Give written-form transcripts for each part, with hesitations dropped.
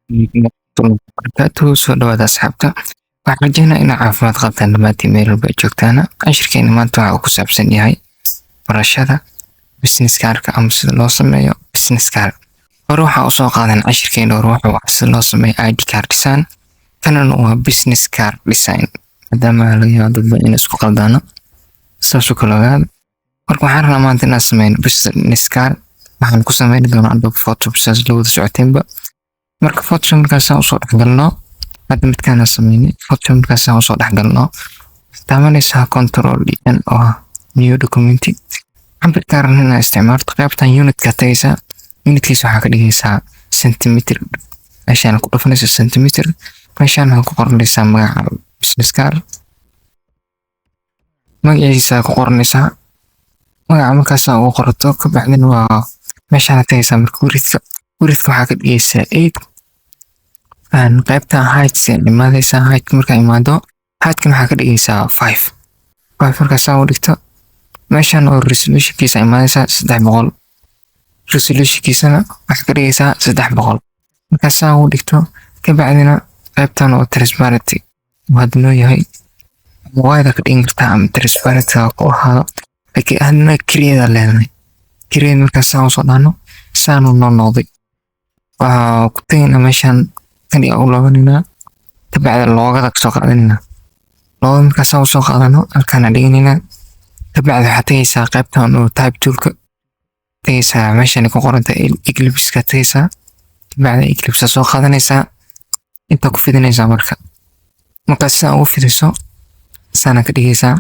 barakaatuhu soo dhawaada asxaabta. Waxaan rajeynaa inaad caafimaad qabtaan dhammaantiin meel walba aad joogtaana. Cashirkeena maanta waxa uu ku saabsan yahay barashada business card-ka ama sida loo sameeyo business card. Hore waxaa usoo qaadan cashirkeena hore wuxuu ahaa sida loo sameeyo ID card design. Tanana waa business card design. Maadaama laga yaabo dad badan inay isku qaldaano. Saas u kala ogaada. Marka waxaan rabnaa maanta inaan sameyno business card. Waxaan ku sameyn doonaa Adobe Photoshop sidaas la wada socoteenba. Marka Photoshop markaas aan usoo dhexgalno hadda midkaan sameynay Photoshop markaas aan usoo dhexgalno taabanaysa control n oo new document cabirka rabnaa isticmaalto qaybtan unit-ka tagaysa unit-kiisa waxaa ka dhigaysaa centimeter meeshaan ku dhufanaysa centimeter meeshaan waxaa ku qoranaysaa magaca business card magaciisa ku qoranaysaa magaca markaas ugu qorato ka bacdina waa meeshaan tagaysaa marka width waxaa ka dhigaysaa 8 qaybta height imaadaysa height marka imaado height maxaa ka dhigaysaa 5 markaas aan u dhigto meeshaan oo resolution-kiisa imaadaysa 300 resolution-kiisana waxaa ka dhigaysaa 300 markaas aan u dhigto ka bacdina qaybtan oo transparency waa noo yahay wide ka dhigin kartaa ama transparency ku ahaado laakiin hadna create leedahay create markaas aan soo dhaano saan noo noqday waa ku tagayna meeshaan kan u looganina tabacda loogada soo qaadanina loogada markaas aan soo qaadano halkaan dhiganina tabacda waxaa tagaysaa qaybtan oo type toolka tagaysaa meeshaan ku qoranta eclipse-ka tagaysaa tabacda eclipse soo qaadanaysaa inta ku fidinaysaa markaas aan u fidiso saana ka dhigaysaa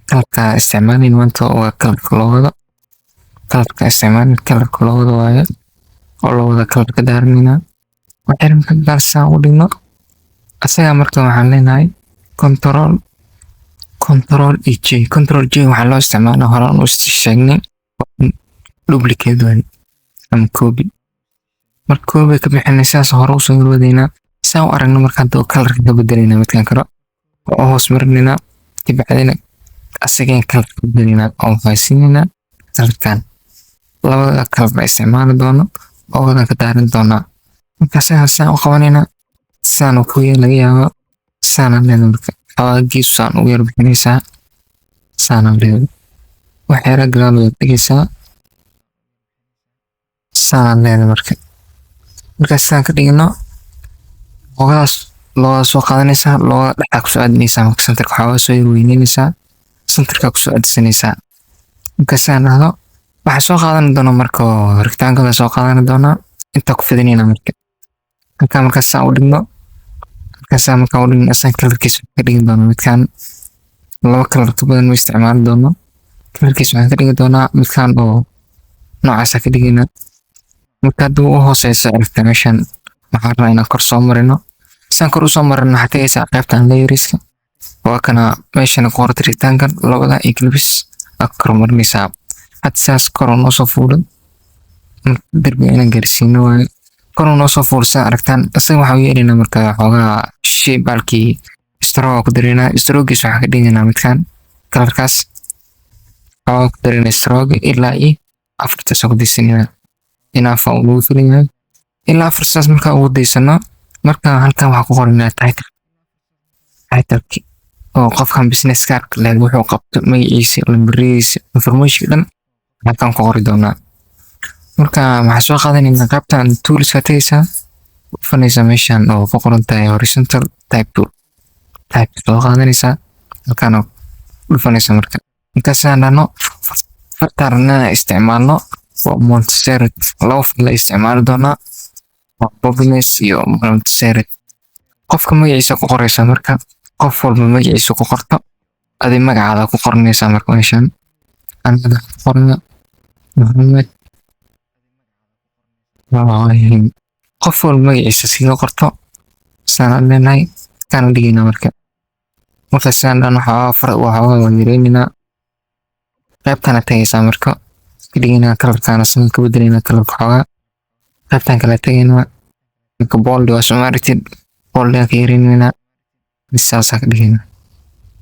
kalarka isticmaalin maanta oo kalarka loogada kalarka isticmaalin kalarka loogada waaye oo loogada kalarka daaranina waxaan markaa gaarsan u dhigno asaga marka waxaan leenahay control J waxaa loo isticmaalaa horaan u sheegnay duplicate waan ama copy marka copy ka bixinaysaa hore u soo wadeynaa saan u aragno marka hadda kalarka ka bedelayna midkaan karo oo hoos marinayna tibacdina asaga kalarka bedelayna oo haysinayna kalarkan labada kalar isticmaali doono oo wadan ka daarin doonaa markaas saan u qabanayna saan u kuya laga yaabo saan leedahay marka xawaagiisu saan u yar bixinaysaa saan leedahay waxyaala galaal way dhigaysaa saan leedahay markaas saan ka dhigno loogadaas loo soo qaadanaysaa looga dhaxaa ku soo aadinaysaa marka centerka waxaa soo yar weynaynaysaa centerka ku soo aadinaysaa markaas saan dhahdo waxaa soo qaadan doona marka rectangle soo qaadan doona inta ku fidinayna markaas aan u dhigno asaan kalarkiisa ka dhigi doono midkaan laba kalar ka badan ma isticmaali doono kalarkiisa waxaan ka dhigi doonaa midkaan oo noocaasa ka dhigayna marka hadduu u hooseyso aragta meeshaan waxaan rabaa inaan kor soo marino saan kor usoo marino waxaa tagaysaa qaybtan layeriska waa kana meeshan ku qorta rectangle labada eclipse aa kor marinaysaa hadda saas kor noo soo fuulay darbiga inaan gaarsiino waaye kor noo soo fuulsa aragtaan asaga waxaa u yeelinaa marka xoogaa shay baalkii stroke ku dareynaa strokegiisa waxaa ka dhiganaa midkaan kalarkaas xoogaa ku dareynaa stroke ilaa iyo afartaas ku daysanina inaa faa ugu filan yahay ilaa afartaas markaa ugu daysano marka halkan waxaa ku qoranaa titleki oo qofkan business card leed wuxuu qabto magaciisa lambaradiisa information dhan halkan ku qori doonaa marka waxaa soo qaadanaynaa qaybtan toolska tagaysaa dhufanaysaa meeshaan oo ku qoran tahay horizontal type tool type soo qaadanaysaa halkaan dhufanaysaa markaasaan dhahno fartaarna isticmaalno waa Montserrat laba fil la isticmaali doonaa waa Bobines iyo Montserrat qofka magaciisa ku qoraysaa marka qof walba magaciisa ku qorto adi magacaada ku qoranaysaa marka meeshaan aniga qorna Mohammed qof walba magaciisa siga qorto saan leenahay kana dhigayna markaas saan dhan waxaa yareynayna qaybtana tagaysaa marka ka dhigayna kalarkaana saan ka bedelayna kalarka xoogaa qaybtan kale tagayna marka bold waa soomaalitid boldan ka yareynayna saasaa ka dhigayna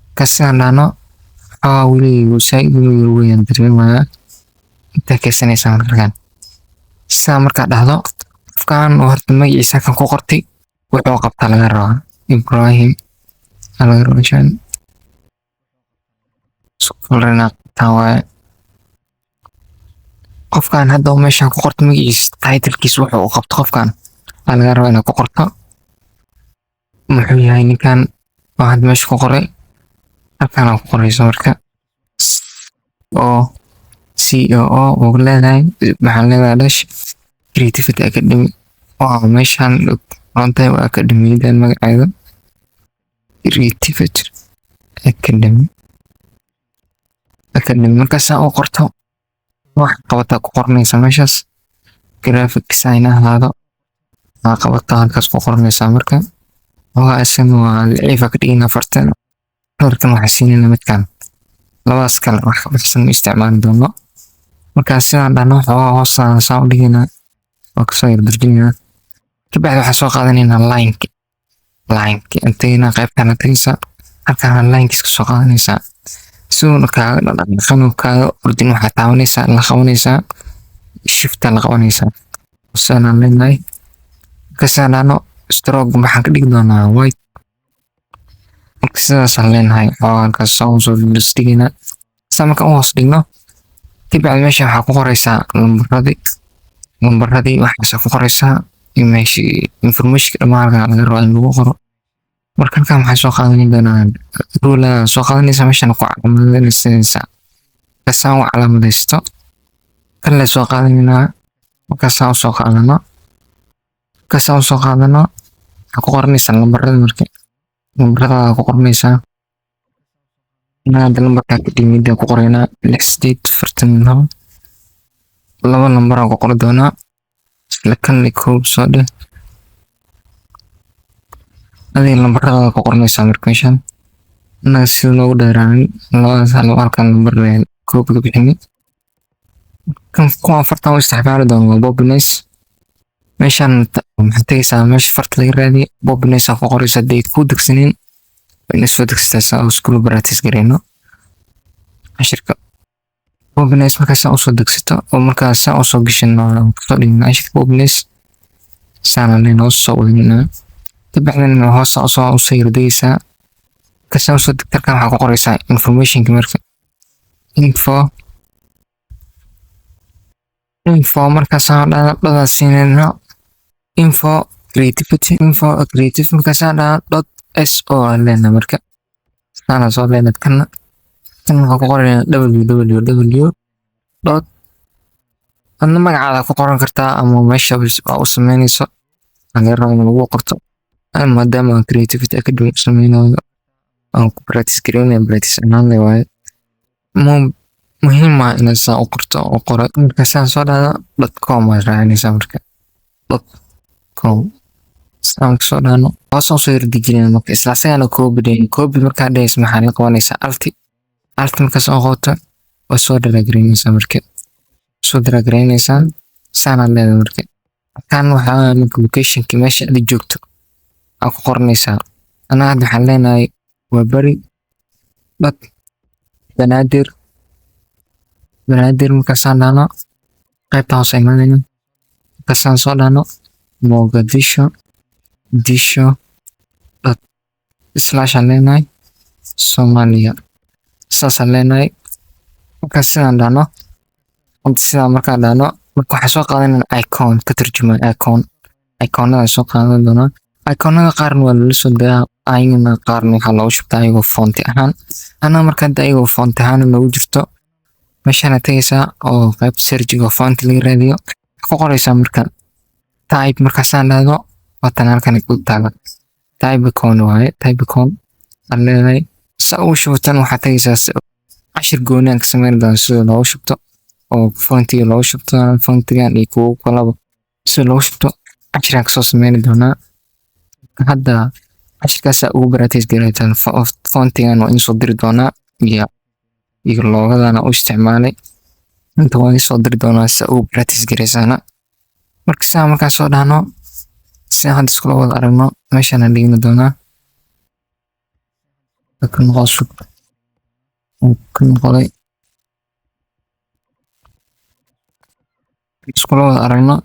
markaas saan dhahno xoogaa weli saaid u weeyaan dareemayaa intaa kaysanaysaa markaan saa markaa dhahdo qofkan oo horta magaciisa kan ku qortay wuxuu qabtaa laga rabaa Ibrahim laga rabaa shan skulrena qabtaa waaye qofkan hadda oo meeshan ku qorto magaciisa title-kiisa wuxuu u qabto qofkan laga rabaa inaad ku qorto muxuu yahay ninkan oo hadda meesha ku qoray halkan aan ku qorayso marka oo COO oo leedahay maxaa leedahay dash creativity academy oo meeshan runtii waa academy-dan magaceeda creativity academy markaas oo qorto wax qabata ku qornaysa meeshaas graphic design ahaado qabata halkaas ku qornaysa marka waa asana waa liifa ka dhigina fartan halkan waxa siinayna midkan labadaas kale wax ka baxsan isticmaali doono markaas sidaan dhano hoos saan dhigina oo ka soo yardarjina kabacdi waxaan soo qaadanayna line-ki intayna qaybtan tageysa halkaan line-kiisa soo qaadanaysa suuna kaaga dhaqan kaaga ordin waxaa taabanaysa la qabanaysa shift la qabanaysa sanaan leenahay kasaan dhano stroke maxaan ka dhigi doonaa white sidaas aan leenahay halkaas soo dhigina samaka hoos dhigno kabacdi meesha waxaa ku qoraysaa lambaradii waxaas ku qoraysaa meeshii information dhammaan laga rabo in lagu qoro marka halkan waxaa soo qaadan doonaa rula soo qaadanaysa meeshan ku calaamadaysa kasaan u calaamadaysto kan la soo qaadanayna markaasaan soo qaadano waxaa ku qoranaysaa lambarada marka lambarada ku qoranaysaa inaad lambarka ka dhimida ku qoraynaa 6 laba lambar aan ku qori doonaa lakan koob soo dheh adii lambarada ku qoranaysaa marka meeshan inaga si loogu dheeraanin labadaas halkan lambar koob ka bixini kan ku afartan isticmaali doono waa Bobinace meeshan maxaa tagaysaa meesha farta laga raadiyo Bobinace ku qoraysaa date ku degsanin in soo degsataa oo school practice gareyno ashirka Bobinace markaas oo soo degsato oo markaas oo soo gashino soo dhigno ashirka Bobinace saanan oo soo wadina tabacdan hoos oo soo yardaysaa kasoo soo degtarkan waxaa ku qoraysaa information marka info markaas dhada siinayno info creative markaas .so leena marka sana soo leena kan waxaa ku qoraynaa www. adna magacaada ku qoran kartaa ama meesha u sameynayso laga rabo in lagu qorto maadaama creativity academy sameynayo aan ku practice gareynayo practice ahaan waaye muhiim ah inaad saa u qorto oo qoro markaasaan soo dhahdo .com aad raacinaysaa marka .com saan soo dhahno hoos soo yardijinayna marka isla asagana copy markaa dhehaysa maxaa la qabanaysaa alt markaas oo qoto waa soo drag-gareynaysaa marka soo drag-gareynaysaa saanaad leedahay marka kan waxaa marka locationki meesha aad joogto aad ku qoranaysaa anaa hadda waxaan leenahay waa bari banaadir markaasaan dhahno qaybta hoose imaanayna markaasaan soo dhahno Mogadisho slash aan leenahay Soomaaliya saasaan leenahay markaas sidaan dhahno sidaan markaan dhahno marka waxaa soo qaadanayna icon ka turjuma iconada soo qaadan doonaa iconada qaarna waa lala soo dayaa ayna qaarna waxaa loogu shubtaa ayagoo fonti ahaan anaa marka hadda ayagoo fonti ahaan loogu jirto meeshaan tagaysaa oo qayb searchiga fonti laga raadiyo ku qoraysaa marka type markaasaan dhahdo watan halkan ku taala type icon waaye type icon aan leedahay sa uu shubtan waxaa tagaysaa cashir gooni aan ka sameyn doona sida loogu shubto oo fontiga loogu shubto fontigan iyo kuwo kalaba sida loogu shubto cashiraan kasoo sameyn doonaa hadda cashirkaas ugu practice gareytaan fontigan waa in soo diri doonaa iyo loogadana u isticmaalay inta waa soo diri doonaa si ugu practice gareysana marka saa markaan soo dhahno si hadda iskula wada aragno meeshaan aan dhigni doonaa kan hoos kan qoday iskula wada aragno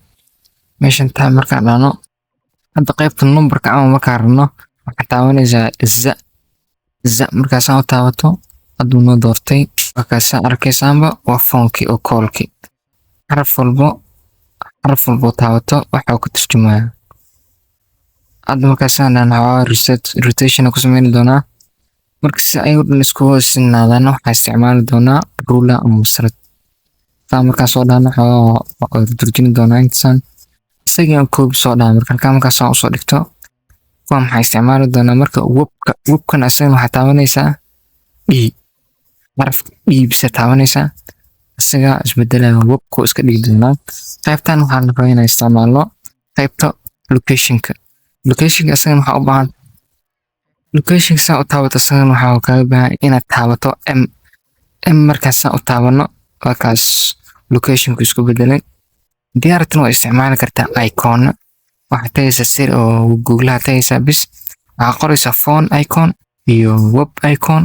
meeshan taa markaan dhahno hadda qaybta numberka ama markaan rabno waxaan taabanaysaa za markaasaan u taabato hadduu noo doortay markaasaan arkaysaanba waa foonkii oo koolkii xaraf walbo taabato waxa uu ka turjumaya hadda markaasaan dhahno rotation ku sameyni doonaa marka si ay u dhan isku hoosinaadaan waxaa isticmaali doonaa ruler ama masrad taa markaan soo dhahno waxaa turjumi doonaa intasaan isagii aan koobi soo dhaha markaan usoo dhigto waa maxaa isticmaali doonaa marka webkan asagana waxaa taabanaysaa d xarafka d bisa taabanaysaa isagaa isbedelaya webku iska dhigi doonaa qaybtan waxaa la rabaa inaan isticmaalno qaybta locationka asagana waxaa u baahan locationka saa u taabato asagana waxaa kaaga baahan inaad taabato m markaas saa u taabano markaas locationku isku bedelay diyaaratan waa isticmaali kartaa icon waxaa tagaysaa sir oo googlaha tagaysaa bis waxaa qoraysaa phone icon iyo web icon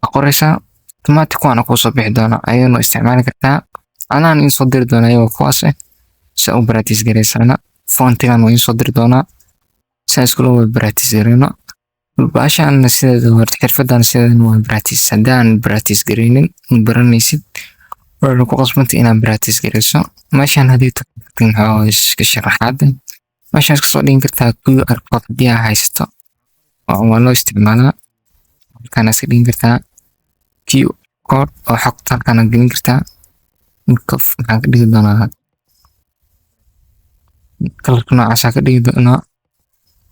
waxaa qoraysaa automatic waana kuusoo bixi doona ayadana isticmaali kartaa anaan in soo diri doona ayagoo kuwaas si u practice garaysaana foontigan waa in soo diri doonaa si iskula wada practice garayno baashaan sideeda horta xirfadan sideeda waa practice haddaan practice garaynin baranaysid waa ku qasbanta inaad practice garayso meeshaan haddii tagtin iska sharaxaad meeshaan iska soo dhigin kartaa QR code haddii aa haysato waa loo isticmaalaa halkaan iska dhigin kartaa QR code oo xogta halkaan gelin kartaa maxaan ka dhigi doonaa kalarka noocaasaa ka dhigi doonaa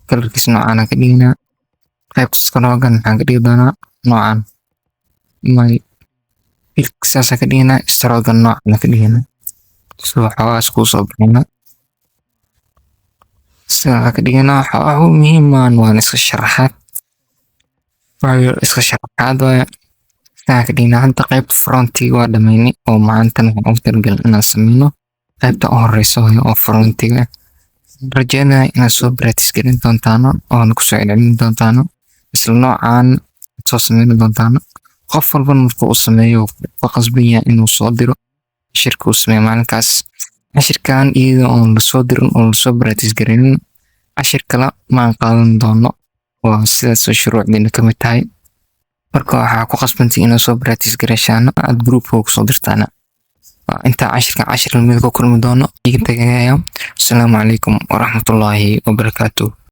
kalarkiis noocaan ka dhiginaa qaybta scrollgan maxaan ka dhigi doonaa noocan saasaa ka dhiginaa scrollgan noocaan ka dhiginaa si waxoogaas kuu soo bixina sidaa ka dhiganaa waxa muhiimaan waan iska sharaxaad waaye sidaa ka dhiganaa hadda qaybta frontiga waa dhamaynay oo maantan waxaan ugu talagalay inaan sameyno qaybta u horeysa oo frontiga rajeynaya inaad soo practice garin doontaano oona kusoo celcelin doontaano isla noocaan soo sameyni doontaano qof walbana markuu uu sameeyo ku qasban yahay inuu soo diro cashirka uu sameeyo maalinkaas cashirkan iyadoo oon lasoo dirin oo lasoo practice garaynin cashir kale maan qaadan doono oo sidaas shuruucdiina ka mid tahay marka waxaa ku qasbantay inaad soo practice garayshaana aad groupka kusoo dirtaana intaa cashir lamid ku kulmi doono iga tagaya asalaamu calaykum waraxmatullaahi wabarakaatuh